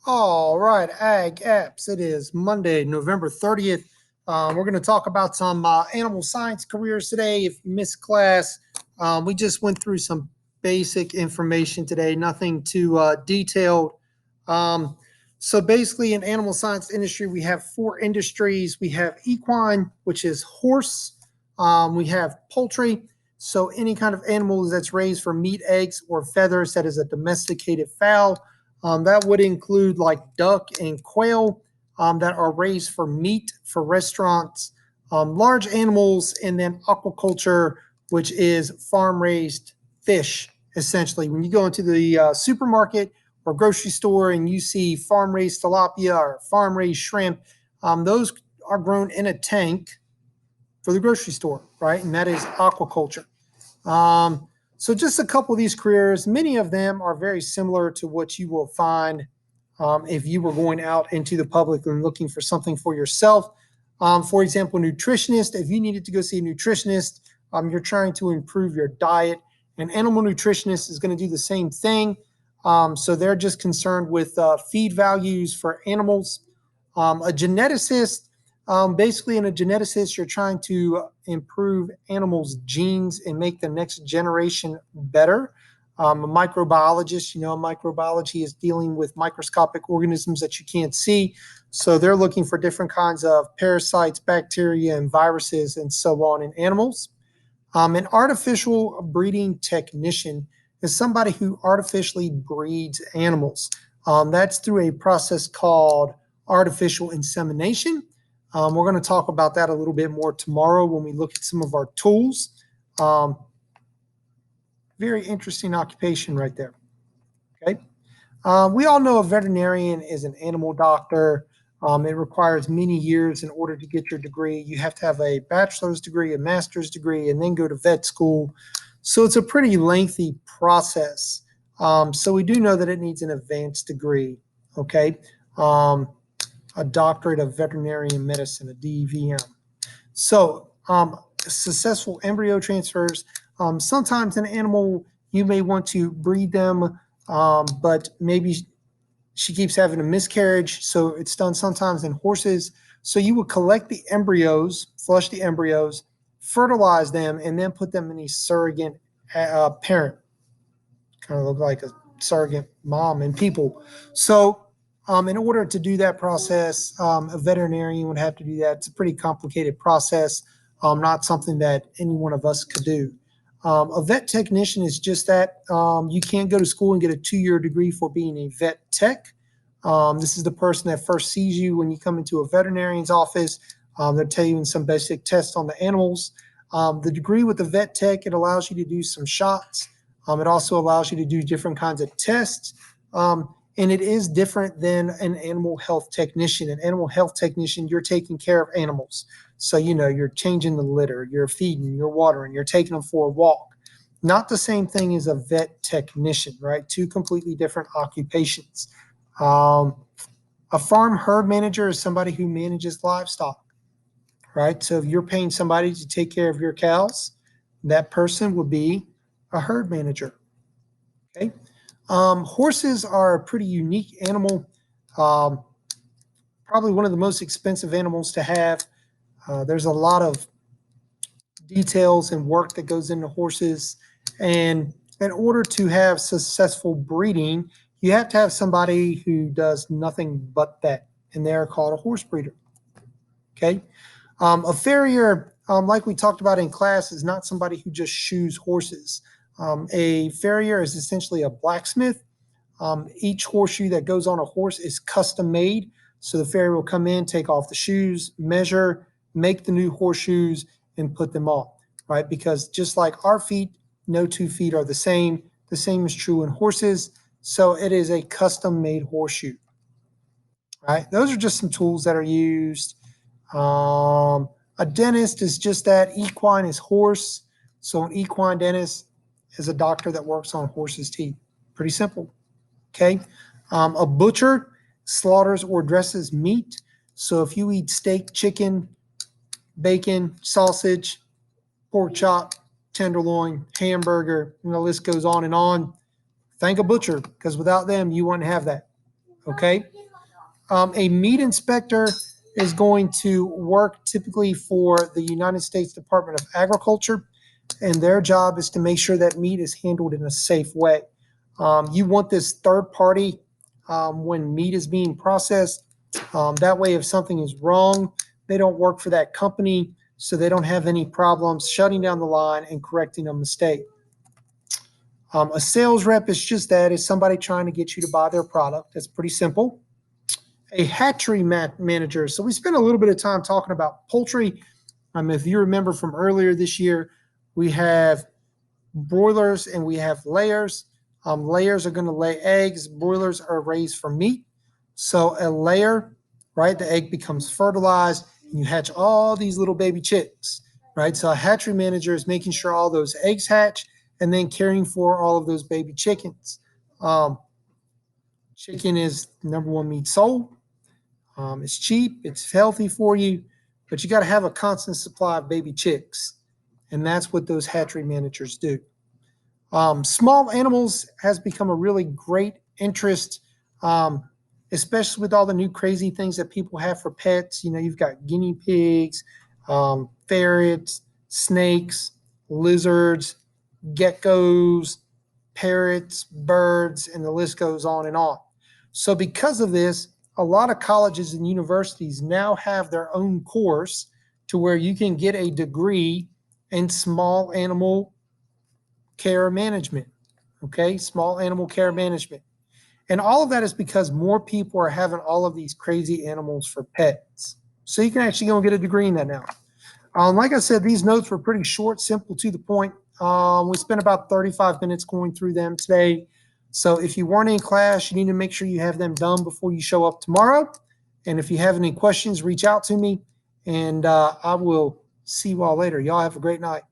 All right, Ag Apps. It is Monday, November 30th. We're going to talk about some animal science careers today. If you missed class, we just went through some basic information today, nothing too detailed. Um, so basically, in animal science industry, we have four industries. We have equine, which is horse. We have poultry. So any kind of animal that's raised for meat, eggs, or feathers that is a domesticated fowl. That would include like duck and quail that are raised for meat for restaurants, large animals, and then aquaculture, which is farm raised fish, essentially. When you go into the supermarket or grocery store and you see farm raised tilapia or farm raised shrimp, those are grown in a tank for the grocery store, right? And that is aquaculture. So just a couple of these careers, many of them are very similar to what you will find if you were going out into the public and looking for something for yourself. For example, nutritionist, if you needed to go see a nutritionist, you're trying to improve your diet. An animal nutritionist is going to do the same thing. So they're just concerned with feed values for animals. A geneticist, basically, in a geneticist, you're trying to improve animals' genes and make the next generation better. A microbiologist, microbiology is dealing with microscopic organisms that you can't see. So they're looking for different kinds of parasites, bacteria, and viruses, and so on in animals. An artificial breeding technician is somebody who artificially breeds animals. That's through a process called artificial insemination. We're going to talk about that a little bit more tomorrow when we look at some of our tools. Very interesting occupation right there. Okay. We all know a veterinarian is an animal doctor. It requires many years in order to get your degree. You have to have a bachelor's degree, a master's degree, and then go to vet school. So it's a pretty lengthy process. So we do know that it needs an advanced degree. Okay. A doctorate of veterinary medicine, a DVM. So successful embryo transfers. Sometimes an animal, you may want to breed them, but maybe she keeps having a miscarriage. So it's done sometimes in horses. So you would collect the embryos, flush the embryos, fertilize them, and then put them in a surrogate parent. Kind of look like a surrogate mom in people. So in order to do that process, a veterinarian would have to do that. It's a pretty complicated process, not something that any one of us could do. A vet technician is just that. You can't go to school and get a 2-year degree for being a vet tech. This is the person that first sees you when you come into a veterinarian's office. They'll tell you some basic tests on the animals. The degree with the vet tech, it allows you to do some shots. It also allows you to do different kinds of tests. And it is different than an animal health technician. An animal health technician, you're taking care of animals. So, you're changing the litter, you're feeding, you're watering, you're taking them for a walk. Not the same thing as a vet technician, right? Two completely different occupations. A farm herd manager is somebody who manages livestock, right? So if you're paying somebody to take care of your cows, that person would be a herd manager. Okay. Horses are a pretty unique animal. Probably one of the most expensive animals to have. There's a lot of details and work that goes into horses. And in order to have successful breeding, you have to have somebody who does nothing but that. And they're called a horse breeder. Okay. A farrier, like we talked about in class, is not somebody who just shoes horses. A farrier is essentially a blacksmith. Each horseshoe that goes on a horse is custom made. So the farrier will come in, take off the shoes, measure, make the new horseshoes, and put them on, right? Because just like our feet, no 2 feet are the same. The same is true in horses. So it is a custom made horseshoe, right? Those are just some tools that are used. A dentist is just that. Equine is horse. So an equine dentist is a doctor that works on horses' teeth. Pretty simple. Okay. A butcher slaughters or dresses meat. So if you eat steak, chicken, bacon, sausage, pork chop, tenderloin, hamburger, and the list goes on and on, thank a butcher, because without them, you wouldn't have that. Okay. A meat inspector is going to work typically for the United States Department of Agriculture, and their job is to make sure that meat is handled in a safe way. You want this third party when meat is being processed. That way, if something is wrong, they don't work for that company, so they don't have any problems shutting down the line and correcting a mistake. A sales rep is just that, is somebody trying to get you to buy their product. That's pretty simple. A hatchery manager. So we spent a little bit of time talking about poultry. If you remember from earlier this year, we have broilers and we have layers. Layers are going to lay eggs. Broilers are raised for meat. So a layer, right? The egg becomes fertilized, and you hatch all these little baby chicks, right? So a hatchery manager is making sure all those eggs hatch and then caring for all of those baby chickens. Um, Chicken is the number one meat sold. It's cheap, it's healthy for you, but you got to have a constant supply of baby chicks. And that's what those hatchery managers do. Small animals has become a really great interest, um, especially with all the new crazy things that people have for pets. You know, you've got guinea pigs, ferrets, snakes, lizards, geckos, parrots, birds, and the list goes on and on. So, because of this, a lot of colleges and universities now have their own course to where you can get a degree in small animal care management. Okay, small animal care management. And all of that is because more people are having all of these crazy animals for pets. So you can actually go and get a degree in that now. Like I said, these notes were pretty short, simple, to the point. We spent about 35 minutes going through them today. So if you weren't in class, you need to make sure you have them done before you show up tomorrow. And if you have any questions, reach out to me, and I will see you all later. Y'all have a great night.